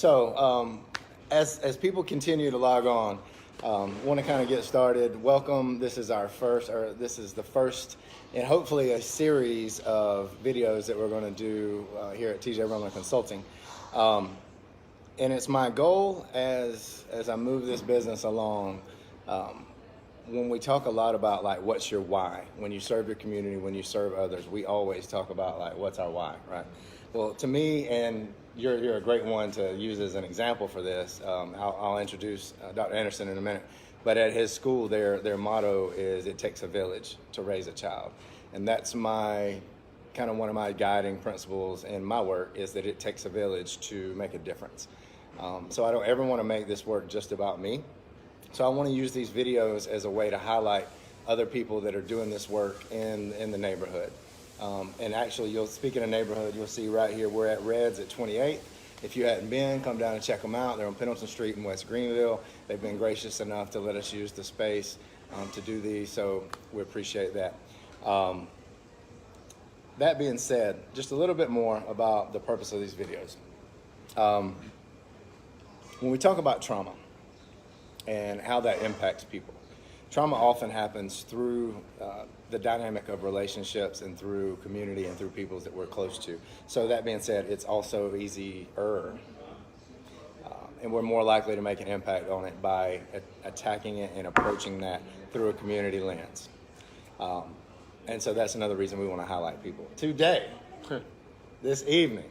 So as people continue to log on, want to kind of get started. Welcome. This is the first, and hopefully a series of videos that we're going to do here at TJ Rumler Consulting. And it's my goal as I move this business along. When we talk a lot about like, what's your why? When you serve your community, when you serve others, we always talk about like, what's our why, right? Well, to me, and you're a great one to use as an example for this. I'll introduce Dr. Anderson in a minute, but at his school, their motto is "It takes a village to raise a child," and that's my kind of one of my guiding principles in my work is that it takes a village to make a difference. So I don't ever want to make this work just about me. So I want to use these videos as a way to highlight other people that are doing this work in the neighborhood. And actually, speaking of neighborhood, you'll see right here, we're at Reds at 28th. If you hadn't been, come down and check them out. They're on Pendleton Street in West Greenville. They've been gracious enough to let us use the space to do these, so we appreciate that. That being said, just a little bit more about the purpose of these videos. When we talk about trauma and how that impacts people, trauma often happens through the dynamic of relationships and through community and through people that we're close to. So that being said, it's also easier, and we're more likely to make an impact on it by attacking it and approaching that through a community lens. And so that's another reason we want to highlight people. Today, this evening,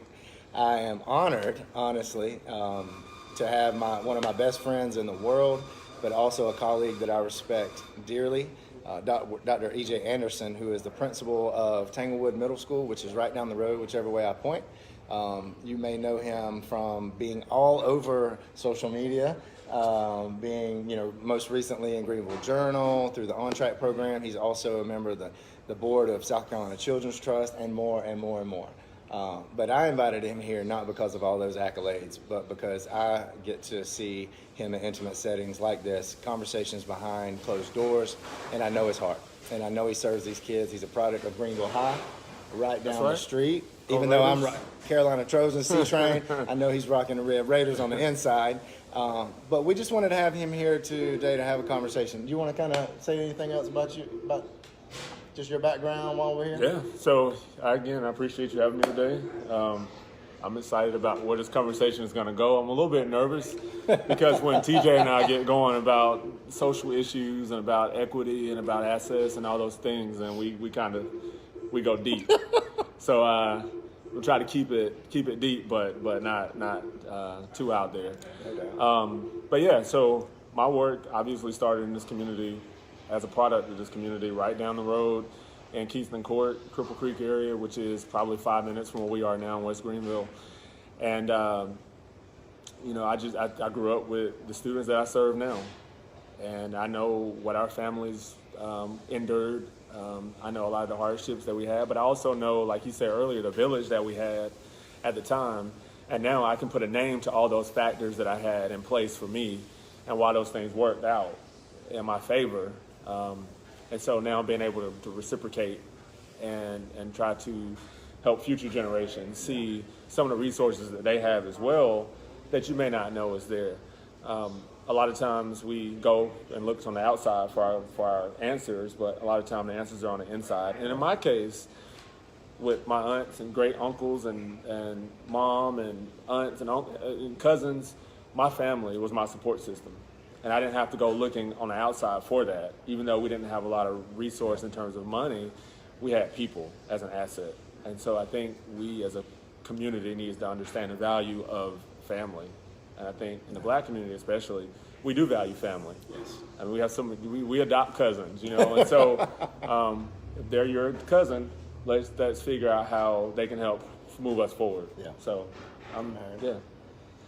I am honored, honestly, to have one of my best friends in the world, but also a colleague that I respect dearly, Dr. E.J. Anderson, who is the principal of Tanglewood Middle School, which is right down the road, whichever way I point. You may know him from being all over social media, being, most recently in Greenville Journal, through the OnTrack program. He's also a member of the board of South Carolina Children's Trust, and more and more and more. But I invited him here not because of all those accolades, but because I get to see him in intimate settings like this, conversations behind closed doors, and I know his heart. And I know he serves these kids. He's a product of Greenville High, right down the street. Even though I'm Carolina Trojans C-Train, I know he's rocking the Red Raiders on the inside. But we just wanted to have him here today to have a conversation. Do you want to kind of say anything else about just your background while we're here? Yeah, so again, I appreciate you having me today. I'm excited about where this conversation is going to go. I'm a little bit nervous because when TJ and I get going about social issues and about equity and about assets and all those things, and we go deep. So we'll try to keep it deep, but not too out there. But yeah, so my work obviously started in this community as a product of this community right down the road in Keystone Court, Cripple Creek area, which is probably 5 minutes from where we are now in West Greenville. And, I grew up with the students that I serve now. And I know what our families endured. I know a lot of the hardships that we had, but I also know, like you said earlier, the village that we had at the time. And now I can put a name to all those factors that I had in place for me and why those things worked out in my favor. And so now being able to reciprocate and try to help future generations see some of the resources that they have as well that you may not know is there. A lot of times we go and look on the outside for our answers, but a lot of times the answers are on the inside. And in my case, with my aunts and great uncles and mom and aunts and cousins, my family was my support system. And I didn't have to go looking on the outside for that. Even though we didn't have a lot of resource in terms of money, we had people as an asset. And so I think we as a community needs to understand the value of family. And I think in the Black community especially, we do value family. Yes. I mean, we adopt cousins, and so if they're your cousin, let's figure out how they can help move us forward. Yeah. So yeah.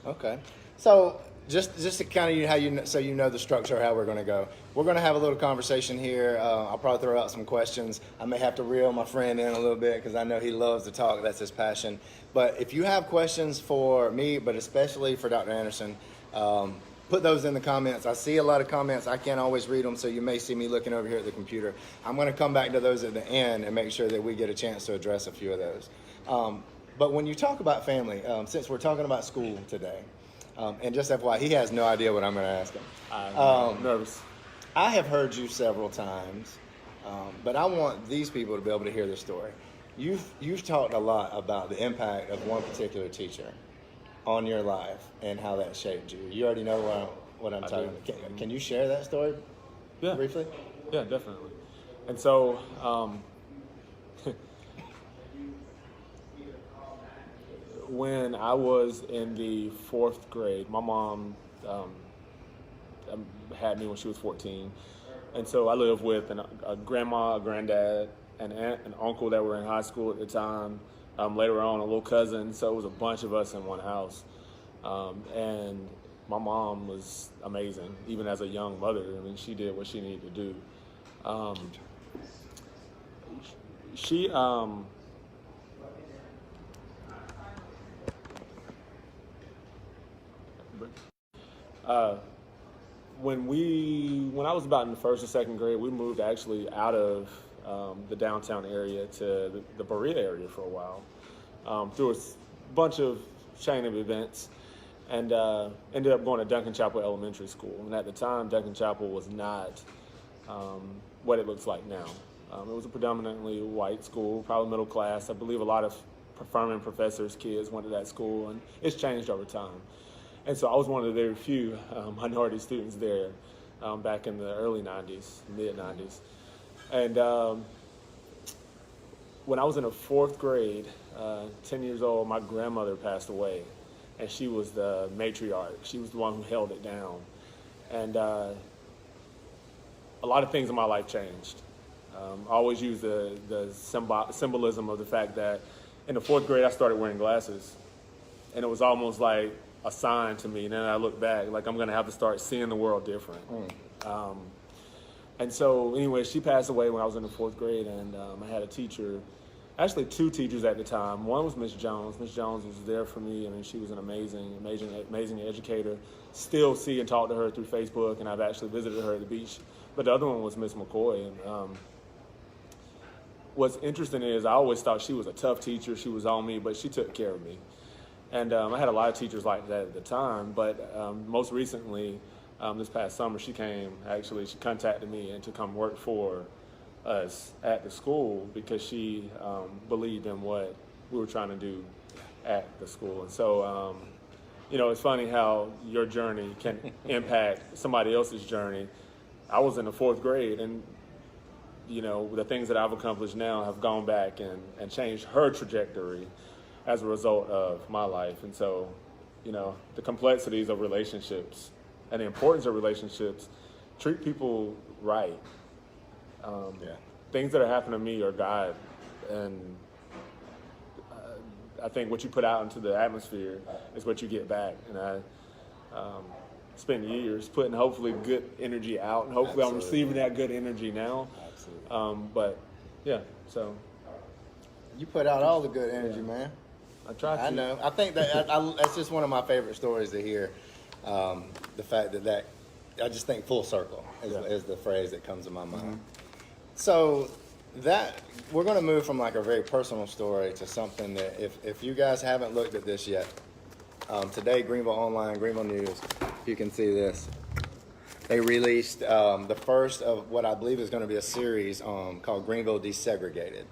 Okay. So just to kind of so you know the structure of how we're going to go. We're going to have a little conversation here. I'll probably throw out some questions. I may have to reel my friend in a little bit because I know he loves to talk. That's his passion. But if you have questions for me, but especially for Dr. Anderson, put those in the comments. I see a lot of comments. I can't always read them, so you may see me looking over here at the computer. I'm going to come back to those at the end and make sure that we get a chance to address a few of those. But when you talk about family, since we're talking about school today, And just FYI, he has no idea what I'm going to ask him. I'm nervous. I have heard you several times, but I want these people to be able to hear the story. You've talked a lot about the impact of one particular teacher on your life and how that shaped you. You already know what I'm talking about. Can you share that story briefly? Yeah, definitely. And so, when I was in the 4th grade, my mom had me when she was 14. And so I lived with a grandma, a granddad, an aunt, an uncle that were in high school at the time. Later on, a little cousin. So it was a bunch of us in one house. And my mom was amazing, even as a young mother. I mean, she did what she needed to do. When I was about in the 1st or 2nd grade, we moved actually out of the downtown area to the Berea area for a while, through a bunch of chain of events, and ended up going to Duncan Chapel Elementary School. And at the time, Duncan Chapel was not what it looks like now. It was a predominantly white school, probably middle class. I believe a lot of Furman professors' kids went to that school, and it's changed over time. And so I was one of the very few minority students there back in the early 90s, mid 90s. And when I was in the 4th grade, 10 years old, my grandmother passed away. And she was the matriarch. She was the one who held it down. And a lot of things in my life changed. I always use the symbolism of the fact that in the 4th grade, I started wearing glasses. And it was almost like a sign to me. And then I look back, like I'm going to have to start seeing the world different. And so anyway, she passed away when I was in the 4th grade, and I had a teacher, actually 2 teachers at the time. One was Miss Jones. Miss Jones was there for me. I mean, she was an amazing educator. Still see and talk to her through Facebook, and I've actually visited her at the beach. But the other one was Miss McCoy. And what's interesting is I always thought she was a tough teacher. She was on me, but she took care of me. And I had a lot of teachers like that at the time, but most recently, this past summer, she contacted me and to come work for us at the school because she believed in what we were trying to do at the school. And so, it's funny how your journey can impact somebody else's journey. I was in the 4th grade, and the things that I've accomplished now have gone back and changed her trajectory as a result of my life. And so, the complexities of relationships and the importance of relationships, treat people right. Things that are happening to me are God. And I think what you put out into the atmosphere is what you get back. And I spent years putting hopefully good energy out, and hopefully I'm receiving that good energy now. So. You put out all the good energy, man. I try to. I know. I think that that's just one of my favorite stories to hear. The fact that I just think full circle is the phrase that comes to my mind. Mm-hmm. So that we're going to move from like a very personal story to something that if you guys haven't looked at this yet, today Greenville Online, Greenville News, you can see this. They released the first of what I believe is going to be a series called Greenville Desegregated.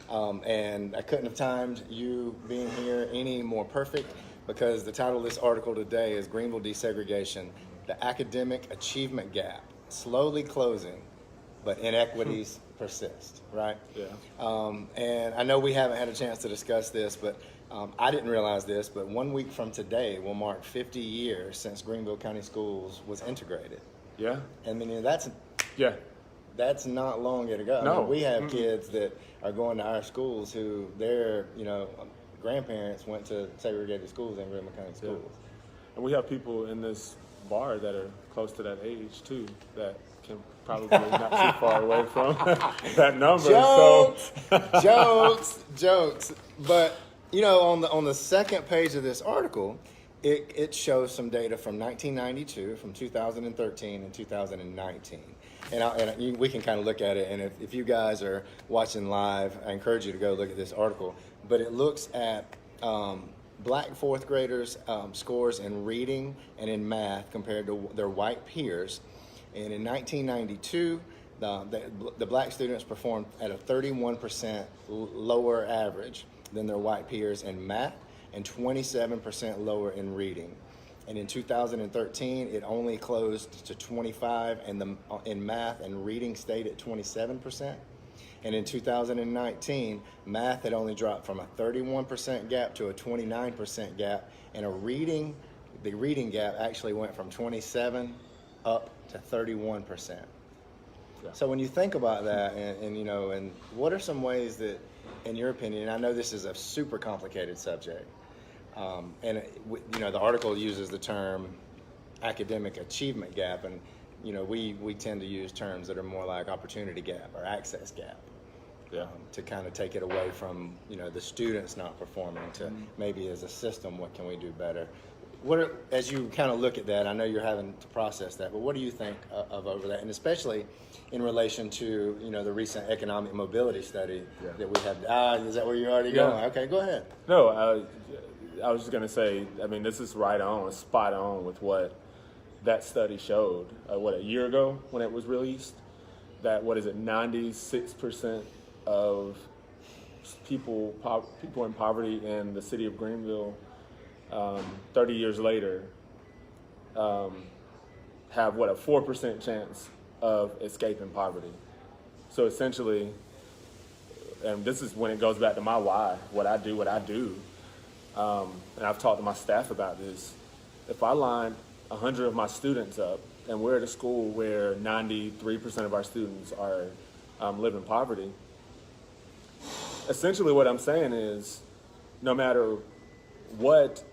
And I couldn't have timed you being here any more perfect because the title of this article today is Greenville Desegregation, the Academic Achievement Gap, Slowly Closing, but Inequities Persist, right? Yeah. And I know we haven't had a chance to discuss this, but I didn't realize this, but 1 week from today will mark 50 years since Greenville County Schools was integrated. Yeah. I mean, that's not long ago. No. I mean, we have kids that are going to our schools who their, grandparents went to segregated schools in Greenville County schools. Yeah. And we have people in this bar that are close to that age too, that can probably not too far away from that number. Jokes. But on the second page of this article, it shows some data from 1992, from 2013, and 2019. And we can kind of look at it. And if you guys are watching live, I encourage you to go look at this article. But it looks at black fourth graders' scores in reading and in math compared to their white peers. And in 1992, the black students performed at a 31% lower average than their white peers in math and 27% lower in reading. And in 2013, it only closed to 25, and in math and reading stayed at 27%. And in 2019, math had only dropped from a 31% gap to a 29% gap, and the reading gap actually went from 27 up to 31%. Yeah. So when you think about that, and what are some ways that, in your opinion, and I know this is a super complicated subject, the article uses the term academic achievement gap, and we tend to use terms that are more like opportunity gap or access gap. Yeah. To kind of take it away from the students not performing to maybe as a system, what can we do better? As you kind of look at that, I know you're having to process that, but what do you think of over that, and especially in relation to the recent economic mobility study that we had? Is that where you're already going? Okay, go ahead. No, I was just going to say, this is right on, spot on with what that study showed. A year ago when it was released, that 96% of people in poverty in the city of Greenville 30 years later have a 4% chance of escaping poverty. So essentially, and this is when it goes back to my why, what I do, and I've talked to my staff about this. If I line 100 of my students up, and we're at a school where 93% of our students are live in poverty, essentially what I'm saying is, no matter what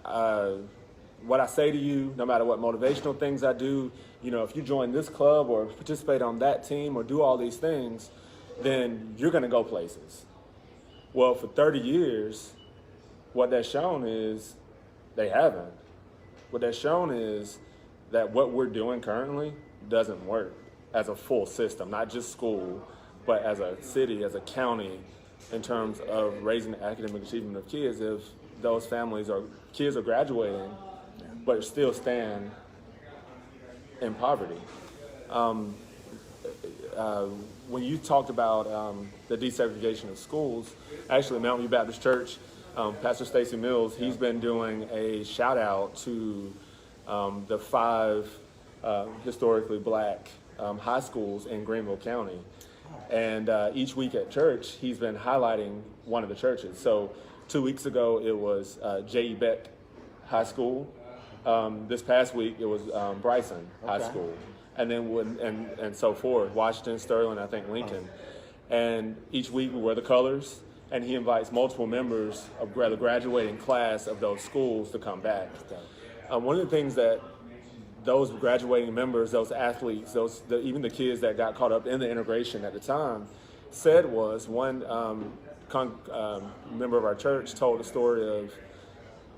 I say to you, no matter what motivational things I do, if you join this club or participate on that team or do all these things, then you're going to go places. Well, for 30 years, what that's shown is they haven't. What that's shown is that what we're doing currently doesn't work as a full system, not just school, but as a city, as a county, in terms of raising the academic achievement of kids. If those kids are graduating, but still stand in poverty. When you talked about the desegregation of schools, actually Mountain View Baptist Church, Pastor Stacy Mills, he's been doing a shout out to the 5 historically black high schools in Greenville County. And each week at church, he's been highlighting one of the churches. So 2 weeks ago, it was J.E. Beck High School. This past week, it was Bryson High School. And then and so forth, Washington, Sterling, I think Lincoln. And each week we wear the colors, and he invites multiple members of the graduating class of those schools to come back. One of the things that those graduating members, those athletes, even the kids that got caught up in the integration at the time, said was, one member of our church told the story of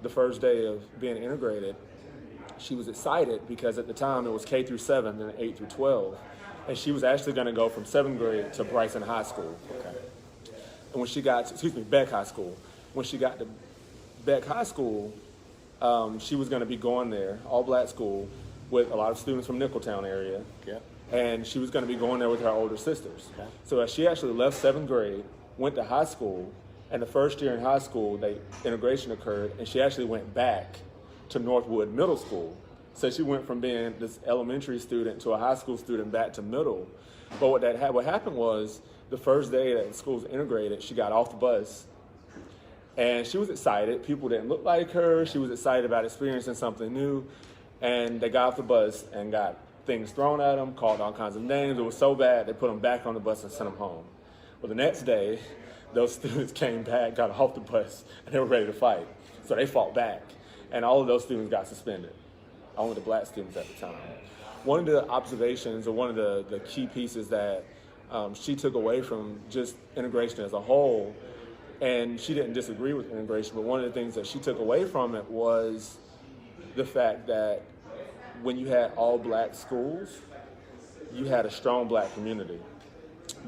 the first day of being integrated. She was excited because at the time it was K through 7 and 8 through 12. And she was actually going to go from 7th grade to Bryson High School. Okay. And when she got to, Beck High School. When she got to Beck High School, she was going to be going there, all black school, with a lot of students from Nicholtown area. Yeah. And she was going to be going there with her older sisters. Okay. So as she actually left 7th grade, went to high school, and the first year in high school, integration occurred, and she actually went back to Northwood Middle School. So she went from being this elementary student to a high school student back to middle. But what happened was, the first day that the school was integrated, she got off the bus, and she was excited. People didn't look like her. She was excited about experiencing something new, and they got off the bus and got things thrown at them, called all kinds of names. It was so bad, they put them back on the bus and sent them home. Well, the next day, those students came back, got off the bus, and they were ready to fight. So they fought back. And all of those students got suspended, only the black students at the time. One of the observations, or one of the key pieces that she took away from just integration as a whole, and she didn't disagree with integration, but one of the things that she took away from it was the fact that when you had all black schools, you had a strong black community.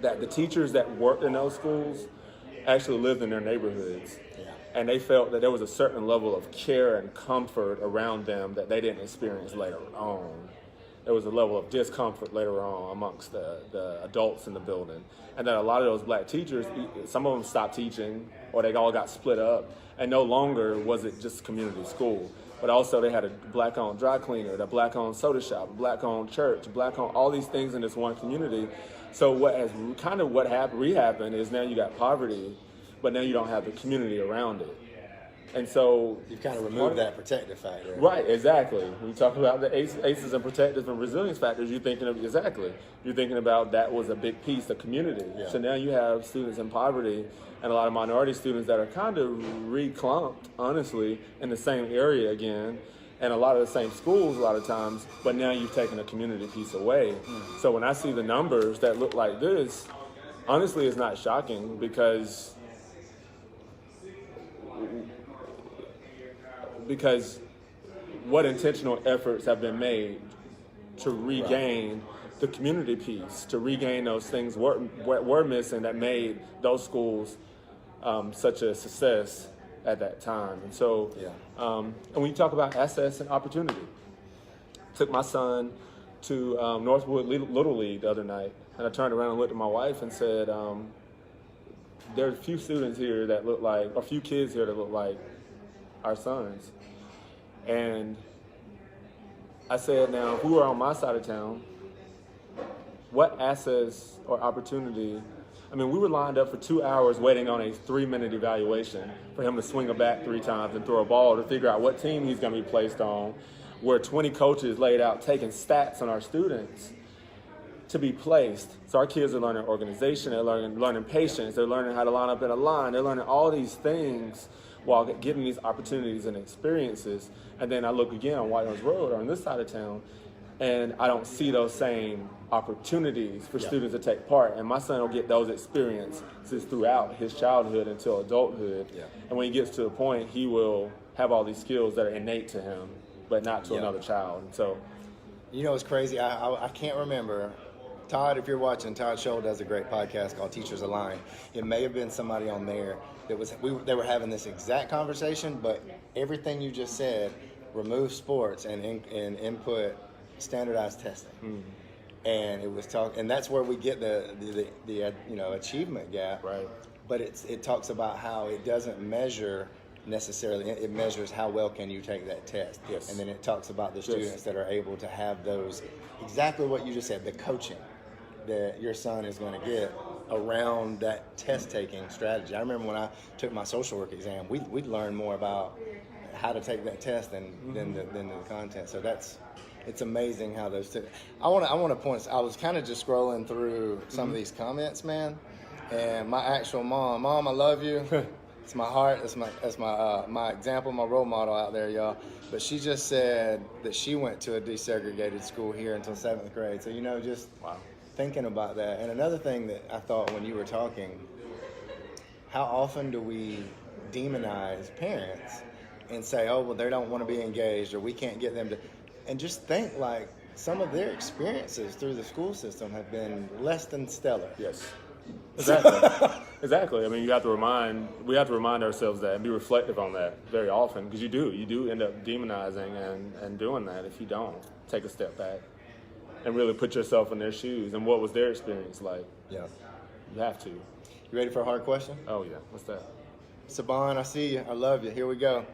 That the teachers that worked in those schools actually lived in their neighborhoods. Yeah. And they felt that there was a certain level of care and comfort around them that they didn't experience later on. There was a level of discomfort later on amongst the adults in the building. And that a lot of those black teachers, some of them stopped teaching or they all got split up. And no longer was it just community school. But also they had a black-owned dry cleaner, a black-owned soda shop, a black-owned church, black-owned, all these things in this one community. So what happened is now you got poverty, but now you don't have the community around it. And so You've kind of removed that protective factor. Right, exactly. When you talk about the ACEs and protective and resilience factors, you're thinking about that was a big piece of community. Yeah. So now you have students in poverty and a lot of minority students that are kind of reclumped, honestly, in the same area again, and a lot of the same schools a lot of times, but now you've taken a community piece away. So when I see the numbers that look like this, honestly, it's not shocking because what intentional efforts have been made to regain the community piece, to regain those things were missing that made those schools such a success at that time. And so, and when you talk about access and opportunity, took my son to Northwood Little League the other night, and I turned around and looked at my wife and said, there are a few students here that look like, or a few kids here that look like our sons. And I said, now, who are on my side of town? What access or opportunity? I mean, we were lined up for 2 hours waiting on a 3-minute evaluation for him to swing a bat 3 times and throw a ball to figure out what team he's going to be placed on, where 20 coaches laid out taking stats on our students to be placed. So our kids are learning organization, they're learning patience, they're learning how to line up in a line, they're learning all these things while getting these opportunities and experiences. And then I look again on White Horse Road or on this side of town, and I don't see those same opportunities for students to take part. And my son will get those experiences throughout his childhood until adulthood. Yeah. And when he gets to a point, he will have all these skills that are innate to him, but not to another child. And so, you know, it's crazy. I can't remember. Todd, if you're watching, Todd Scholl does a great podcast called Teachers Align. It may have been somebody on there that they were having this exact conversation, but everything you just said, remove sports and input standardized testing. And it was and that's where we get the achievement gap. Right. But it talks about how it doesn't measure necessarily. It measures how well can you take that test. Yes. And then it talks about the students that are able to have those, exactly what you just said, the coaching that your son is going to get around that test-taking strategy. I remember when I took my social work exam, we'd learn more about how to take that test than the content. So it's amazing how those two. I want to point. I was kind of just scrolling through some of these comments, man, and my actual mom, I love you. It's my heart. It's my example, my role model out there, y'all. But she just said that she went to a desegregated school here until 7th grade. So just thinking about that. And another thing that I thought when you were talking, how often do we demonize parents and say, oh, well, they don't want to be engaged, or we can't get them to, and just think like some of their experiences through the school system have been less than stellar. Yes. Exactly. Exactly. I mean, we have to remind ourselves that and be reflective on that very often, because you do end up demonizing and doing that if you don't take a step back and really put yourself in their shoes and what was their experience like. Yeah. You have to. You ready for a hard question? Oh yeah. What's that? Saban, I see you. I love you. Here we go.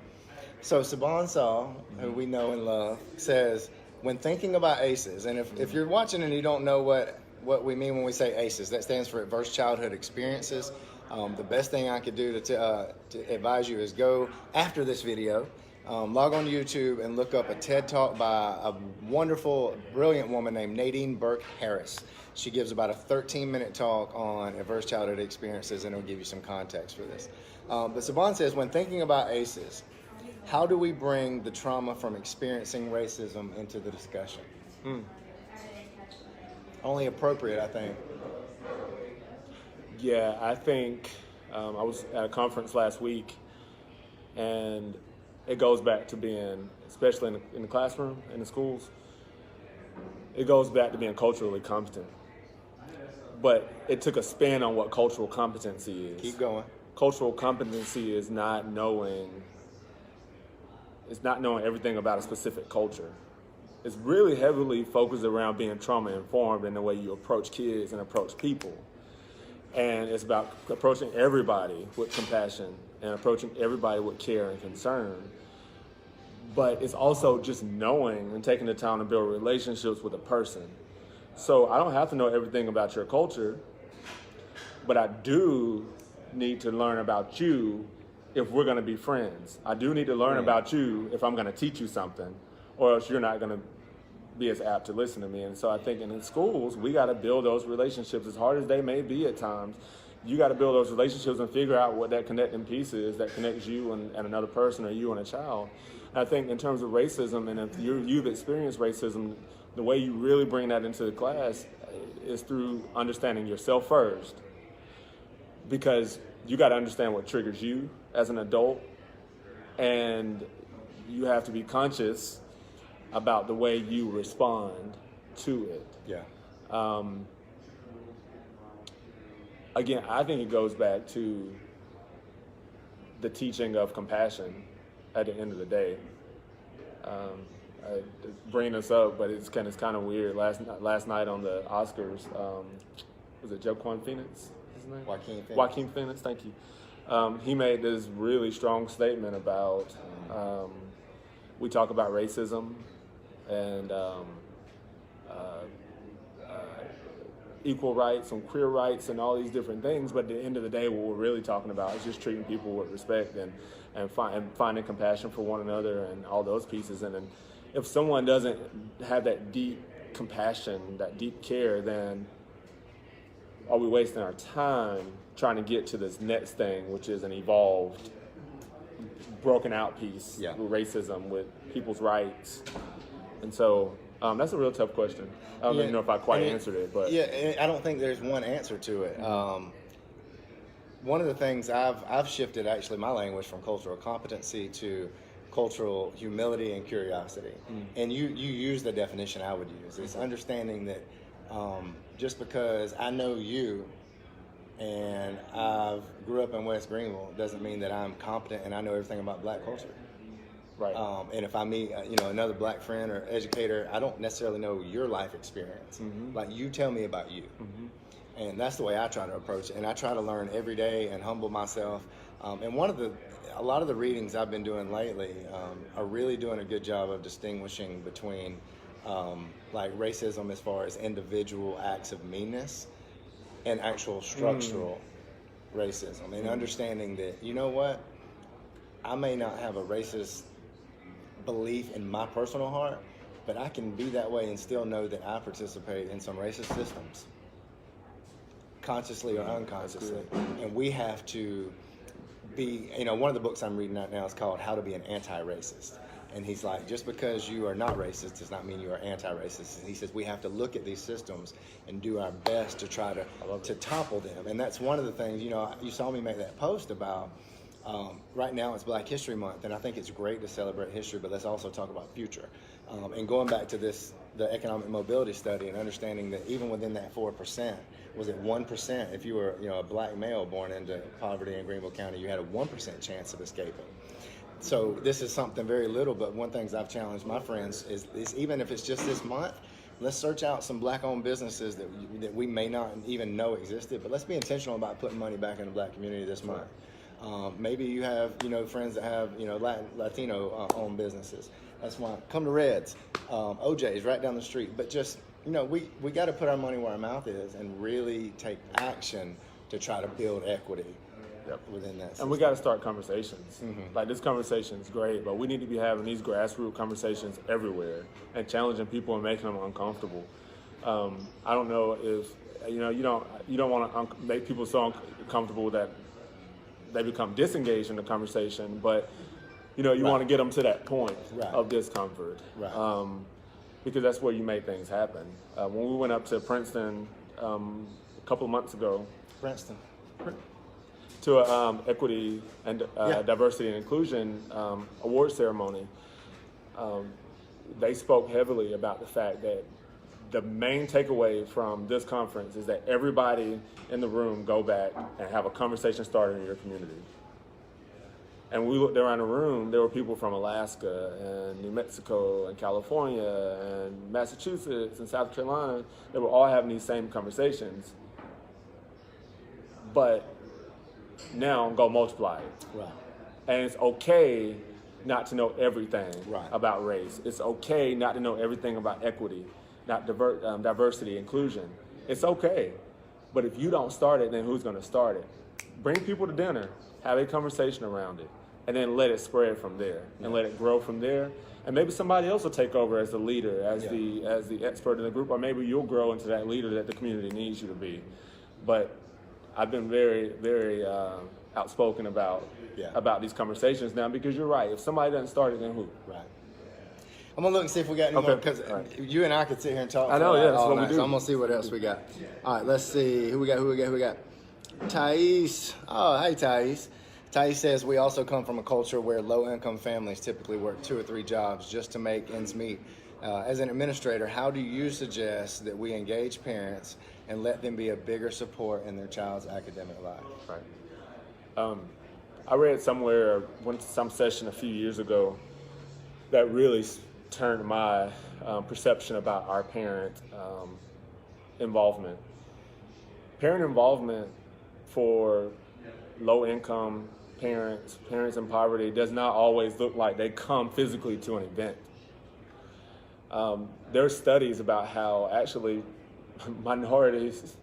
So Saban Saw, who we know and love, says, when thinking about ACEs, and if you're watching and you don't know what we mean when we say ACEs, that stands for Adverse Childhood Experiences. The best thing I could do to advise you is go after this video, log on to YouTube and look up a TED Talk by a wonderful, brilliant woman named Nadine Burke Harris. She gives about a 13-minute talk on adverse childhood experiences, and it'll give you some context for this. But Saban says, when thinking about ACEs, how do we bring the trauma from experiencing racism into the discussion? Only appropriate, I think. Yeah, I think I was at a conference last week, and it goes back to being, especially in the classroom, in the schools, it goes back to being culturally competent. But it took a spin on what cultural competency is. Keep going. cultural competency is not knowing everything about a specific culture. It's really heavily focused around being trauma informed in the way you approach kids and approach people. And it's about approaching everybody with compassion and approaching everybody with care and concern. But it's also just knowing and taking the time to build relationships with a person. So I don't have to know everything about your culture, but I do need to learn about you if we're going to be friends. I do need to learn about you if I'm going to teach you something, or else you're not going to be as apt to listen to me. And so I think in schools, we got to build those relationships, as hard as they may be at times. You got to build those relationships and figure out what that connecting piece is that connects you and another person, or you and a child. And I think in terms of racism, and if you've experienced racism, the way you really bring that into the class is through understanding yourself first, because you got to understand what triggers you as an adult, and you have to be conscious about the way you respond to it. Yeah. Again, I think it goes back to the teaching of compassion at the end of the day. I bring this up, but it's kind of weird. Last night on the Oscars, was it Joaquin Phoenix? His name? Joaquin Phoenix, thank you. He made this really strong statement about we talk about racism and equal rights and queer rights and all these different things, but at the end of the day, what we're really talking about is just treating people with respect and finding compassion for one another and all those pieces. And then if someone doesn't have that deep compassion, that deep care, then are we wasting our time trying to get to this next thing, which is an evolved, broken out piece with racism, with people's rights? And so that's a real tough question. I don't even know if I quite answered it, but I don't think there's one answer to it. One of the things I've shifted actually my language from cultural competency to cultural humility and curiosity. And you use the definition I would use. It's understanding that just because I know you and I grew up in West Greenville doesn't mean that I'm competent and I know everything about Black culture. right. And if I meet another Black friend or educator, I don't necessarily know your life experience. Like, you tell me about you. And that's the way I try to approach it. And I try to learn every day and humble myself. And a lot of the readings I've been doing lately are really doing a good job of distinguishing between like racism as far as individual acts of meanness and actual structural racism, and understanding that, you know what, I may not have a racist belief in my personal heart, but I can be that way and still know that I participate in some racist systems, consciously or unconsciously. And we have to be, one of the books I'm reading right now is called How to Be an Anti-Racist. And he's like, just because you are not racist does not mean you are anti-racist. And he says we have to look at these systems and do our best to try to topple them. And that's one of the things, you saw me make that post about, right now it's Black History Month, and I think it's great to celebrate history, but let's also talk about future. And going back to the economic mobility study and understanding that even within that 4%, was it 1%? If you were, a Black male born into poverty in Greenville County, you had a 1% chance of escaping. So this is something very little, but one of the things I've challenged my friends is even if it's just this month, let's search out some Black-owned businesses that we may not even know existed, but let's be intentional about putting money back in the Black community this month. Maybe you have, friends that have, Latino-owned businesses. That's why, come to Reds, OJ's right down the street. But just, we got to put our money where our mouth is and really take action to try to build equity within that system. And we got to start conversations. Like, this conversation is great, but we need to be having these grassroots conversations everywhere and challenging people and making them uncomfortable. I don't know if, you don't want to make people so uncomfortable that they become disengaged in the conversation, but you want to get them to that point of discomfort, because that's where you make things happen. When we went up to Princeton a couple of months ago, to a equity and diversity and inclusion award ceremony, they spoke heavily about the fact that the main takeaway from this conference is that everybody in the room go back and have a conversation started in your community. And we looked around the room, there were people from Alaska and New Mexico and California and Massachusetts and South Carolina that were all having these same conversations. But now go multiply it. Right. And it's okay not to know everything Right. about race. It's okay not to know everything about equity, not diversity, inclusion. It's okay. But if you don't start it, then who's going to start it? Bring people to dinner, have a conversation around it, and then let it spread from there and let it grow from there. And maybe somebody else will take over as the leader, as the expert in the group, or maybe you'll grow into that leader that the community needs you to be. But I've been very, very outspoken about these conversations now, because you're right. If somebody doesn't start it, then who? Right. I'm gonna look and see if we got any more, because you and I could sit here and talk. I know, yeah, that's all what we night, do. So I'm gonna see what else we got. All right, let's see who we got. Thais. Oh, hey Thais. Thais says we also come from a culture where low-income families typically work 2 or 3 jobs just to make ends meet. As an administrator, how do you suggest that we engage parents and let them be a bigger support in their child's academic life? Right. I read somewhere, went to some session a few years ago that really turned my perception about our parent involvement. Parent involvement for low-income parents in poverty does not always look like they come physically to an event. There are studies about how actually minorities,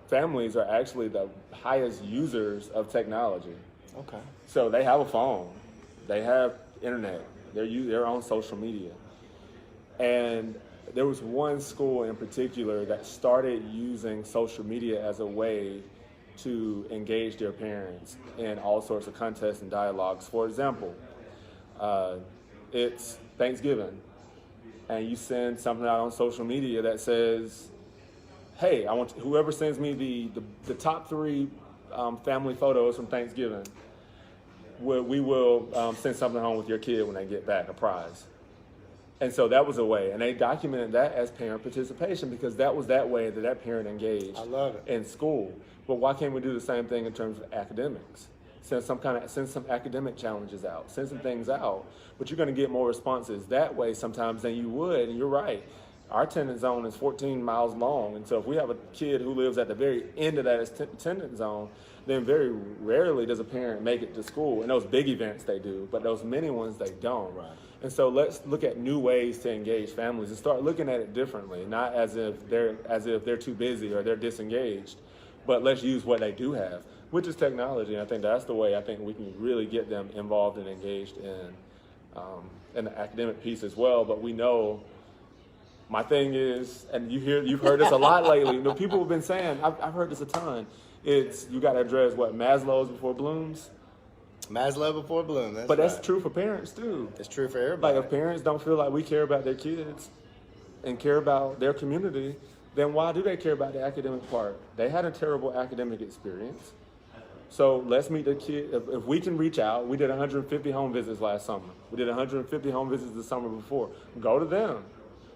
families are actually the highest users of technology. Okay. So they have a phone, they have internet, they're on social media. And there was one school in particular that started using social media as a way to engage their parents in all sorts of contests and dialogues. For example, it's Thanksgiving, and you send something out on social media that says, hey, I want whoever sends me the top 3 family photos from Thanksgiving, we will send something home with your kid when they get back, a prize. And so that was a way, and they documented that as parent participation, because that was that way that parent engaged. I love it. In school. But why can't we do the same thing in terms of academics? Send some academic challenges out, send some things out, but you're going to get more responses that way sometimes than you would. And you're right, our attendance zone is 14 miles long, and so if we have a kid who lives at the very end of that attendance zone, then very rarely does a parent make it to school. And those big events they do, but those mini ones they don't. Right. And so let's look at new ways to engage families and start looking at it differently, not as if they're too busy or they're disengaged, but let's use what they do have, which is technology. And I think that's the way I think we can really get them involved and engaged in the academic piece as well. But we know, my thing is, and you've heard this a lot lately. You know, people have been saying, I've heard this a ton. It's you got to address what Maslow's before Bloom's. Maslow before Bloom. But that's true for parents too. It's true for everybody. Like if parents don't feel like we care about their kids and care about their community, then why do they care about the academic part? They had a terrible academic experience. So let's meet the kid. If we can reach out, we did 150 home visits last summer. We did 150 home visits the summer before. Go to them.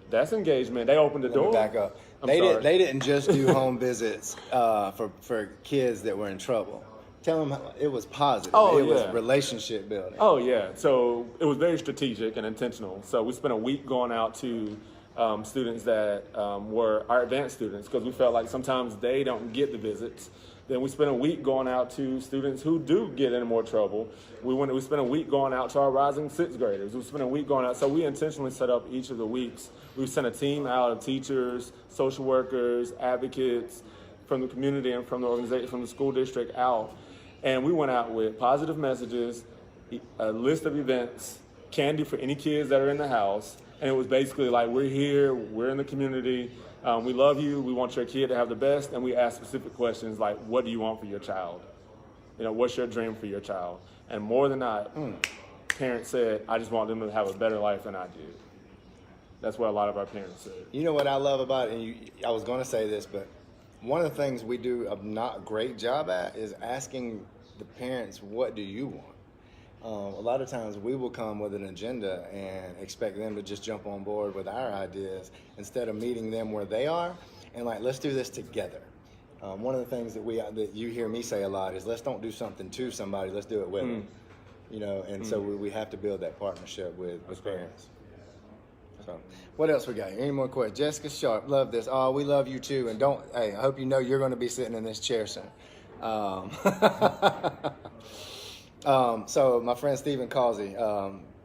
That's engagement. They opened the door. Back up. They didn't just do home visits for kids that were in trouble. Tell them it was positive. Oh, it was yeah. relationship building. Oh, yeah. So it was very strategic and intentional. So we spent a week going out to students that were our advanced students, because we felt like sometimes they don't get the visits. Then we spent a week going out to students who do get into more trouble. We spent a week going out to our rising 6th graders. We spent a week going out. So we intentionally set up each of the weeks. We sent a team out of teachers, social workers, advocates from the community and from the organization, from the school district out. And we went out with positive messages, a list of events, candy for any kids that are in the house. And it was basically like, we're here, we're in the community, we love you, we want your kid to have the best. And we asked specific questions like, what do you want for your child? You know, what's your dream for your child? And more than not, parents said, I just want them to have a better life than I did. That's what a lot of our parents said. You know what I love about it, and I was going to say this, but one of the things we do a not great job at is asking the parents, what do you want? A lot of times we will come with an agenda and expect them to just jump on board with our ideas instead of meeting them where they are and like, let's do this together. One of the things that you hear me say a lot is, let's don't do something to somebody, let's do it with them. You know, and so we have to build that partnership with parents. So, what else we got? Any more questions? Jessica Sharp, love this. Oh, we love you too. And I hope you know you're going to be sitting in this chair soon. So my friend Stephen Causey,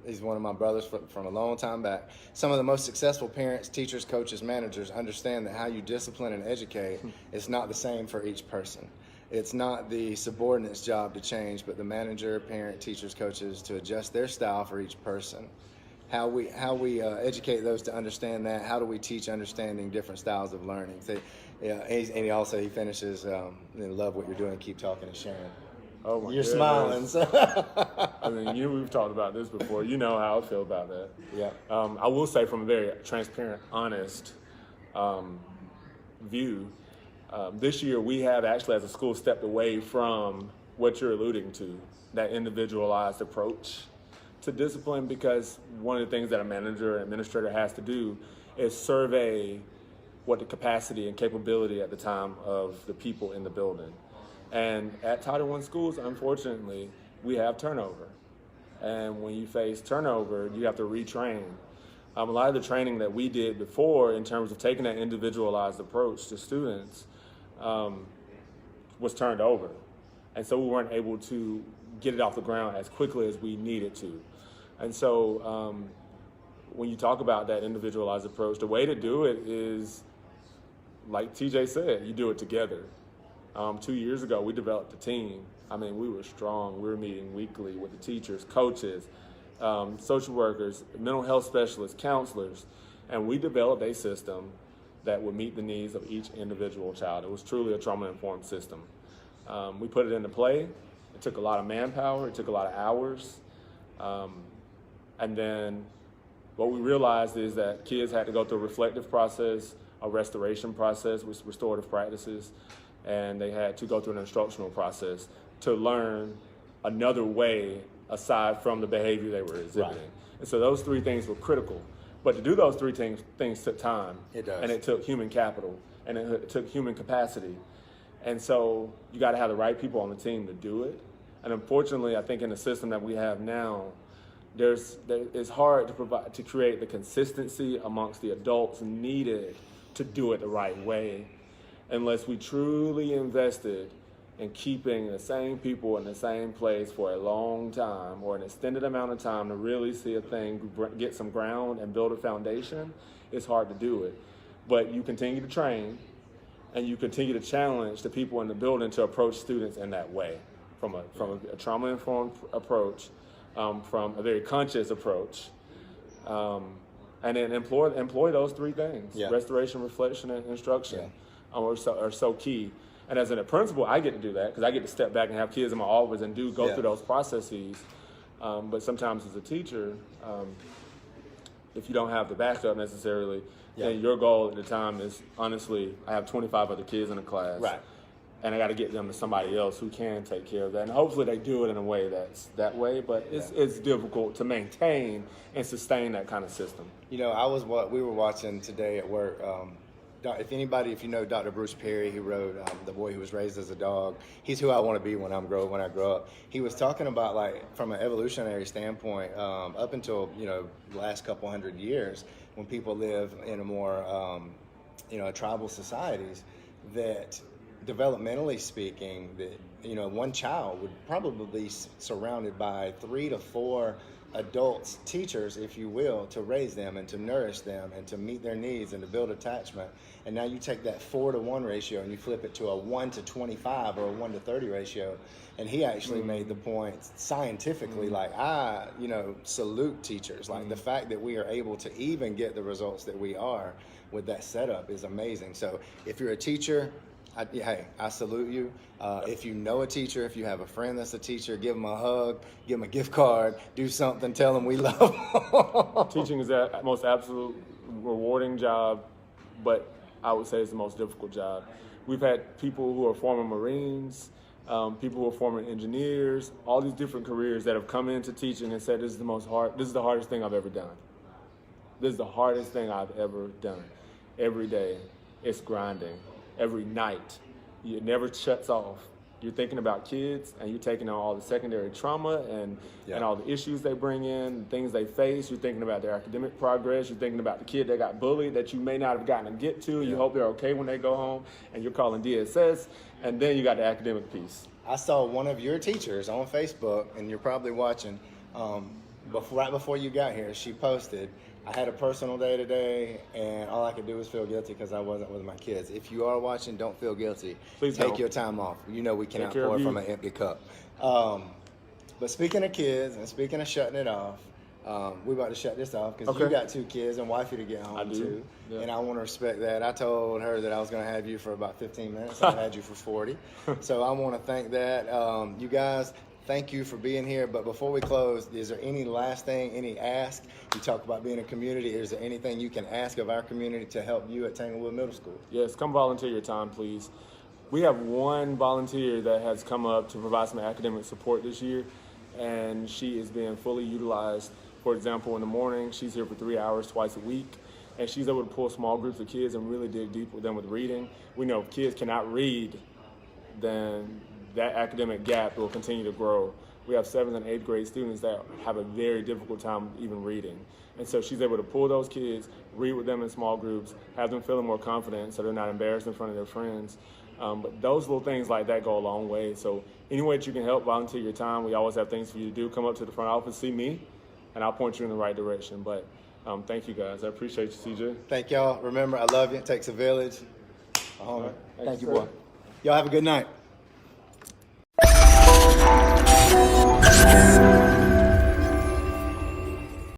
he's one of my brothers from a long time back. Some of the most successful parents, teachers, coaches, managers understand that how you discipline and educate is not the same for each person. It's not the subordinate's job to change, but the manager, parent, teachers, coaches to adjust their style for each person. How we educate those to understand that. How do we teach understanding different styles of learning? So, he finishes, love what you're doing, keep talking and sharing. Oh my You're goodness. smiling. So. I mean, we've talked about this before. You know how I feel about that. Yeah. I will say, from a very transparent, honest view, this year we have actually, as a school, stepped away from what you're alluding to, that individualized approach to discipline, because one of the things that a manager and administrator has to do is survey what the capacity and capability at the time of the people in the building. And at Title I schools, unfortunately, we have turnover. And when you face turnover, you have to retrain. A lot of the training that we did before in terms of taking that individualized approach to students was turned over. And so we weren't able to get it off the ground as quickly as we needed to. And so when you talk about that individualized approach, the way to do it is, like TJ said, you do it together. 2 years ago, we developed a team. I mean, we were strong. We were meeting weekly with the teachers, coaches, social workers, mental health specialists, counselors, and we developed a system that would meet the needs of each individual child. It was truly a trauma-informed system. We put it into play. It took a lot of manpower. It took a lot of hours. And then what we realized is that kids had to go through a reflective process, a restoration process with restorative practices, and they had to go through an instructional process to learn another way aside from the behavior they were exhibiting. Right. And so those three things were critical. But to do those three things took time. It does. And it took human capital, and it took human capacity. And so you got to have the right people on the team to do it. And unfortunately, I think in the system that we have now, it's hard to create the consistency amongst the adults needed to do it the right way, unless we truly invested in keeping the same people in the same place for a long time or an extended amount of time to really see a thing get some ground and build a foundation. It's hard to do it. But you continue to train, and you continue to challenge the people in the building to approach students in that way, from a trauma-informed approach, from a very conscious approach, and then employ those three things: restoration, reflection, and instruction are so key. And as a principal, I get to do that because I get to step back and have kids in my office and go through those processes. But sometimes as a teacher, if you don't have the backup necessarily, then your goal at the time is, honestly, I have 25 other kids in a class. Right. And I got to get them to somebody else who can take care of that. And hopefully they do it in a way that's that way, but it's difficult to maintain and sustain that kind of system. You know, we were watching today at work. If you know Dr. Bruce Perry, he wrote The Boy Who Was Raised as a Dog. He's who I want to be when I grow up. He was talking about, like, from an evolutionary standpoint, up until, the last couple hundred years, when people live in a more, tribal societies, that developmentally speaking, that, one child would probably be surrounded by 3 to 4 adults, teachers, if you will, to raise them and to nourish them and to meet their needs and to build attachment. And now you take that 4-to-1 ratio and you flip it to a 1-to-25 or a 1-to-30 ratio. And he actually made the point scientifically, like, I salute teachers. Like, the fact that we are able to even get the results that we are with that setup is amazing. So if you're a teacher, I salute you. If you know a teacher, if you have a friend that's a teacher, give them a hug, give them a gift card, do something, tell them we love them. Teaching is the most absolute rewarding job, but I would say it's the most difficult job. We've had people who are former Marines people who are former engineers, all these different careers that have come into teaching and said, this is the hardest thing I've ever done. This is the hardest thing I've ever done. Every day, it's grinding. Every night, it never shuts off. You're thinking about kids, and you're taking on all the secondary trauma and all the issues they bring in, things they face. You're thinking about their academic progress. You're thinking about the kid that got bullied that you may not have gotten to get to. You hope they're okay when they go home, and you're calling DSS. And then you got the academic piece. I saw one of your teachers on Facebook, and you're probably watching, right before you got here, she posted, I had a personal day today, and all I could do was feel guilty because I wasn't with my kids. If you are watching, don't feel guilty. Please take don't. your time off. You know we cannot Take care pour of from you. an empty cup. But speaking of kids and speaking of shutting it off, we're about to shut this off because you got 2 kids and wifey to get home I do. too. Yeah. And I want to respect that. I told her that I was going to have you for about 15 minutes. I had you for 40. So I want to thank that. You guys, thank you for being here. But before we close, is there any last thing, any ask? You talk about being a community. Is there anything you can ask of our community to help you at Tanglewood Middle School? Yes, come volunteer your time, please. We have one volunteer that has come up to provide some academic support this year, and she is being fully utilized. For example, in the morning, she's here for 3 hours twice a week, and she's able to pull small groups of kids and really dig deep with them with reading. We know if kids cannot read, then that academic gap will continue to grow. We have 7th and 8th grade students that have a very difficult time even reading. And so she's able to pull those kids, read with them in small groups, have them feeling more confident so they're not embarrassed in front of their friends. But those little things like that go a long way. So any way that you can help, volunteer your time. We always have things for you to do. Come up to the front office, see me, and I'll point you in the right direction. But thank you, guys. I appreciate you, CJ. Thank y'all. Remember, I love you. It takes a village. Right. Thank you, sir. boy. Y'all have a good night.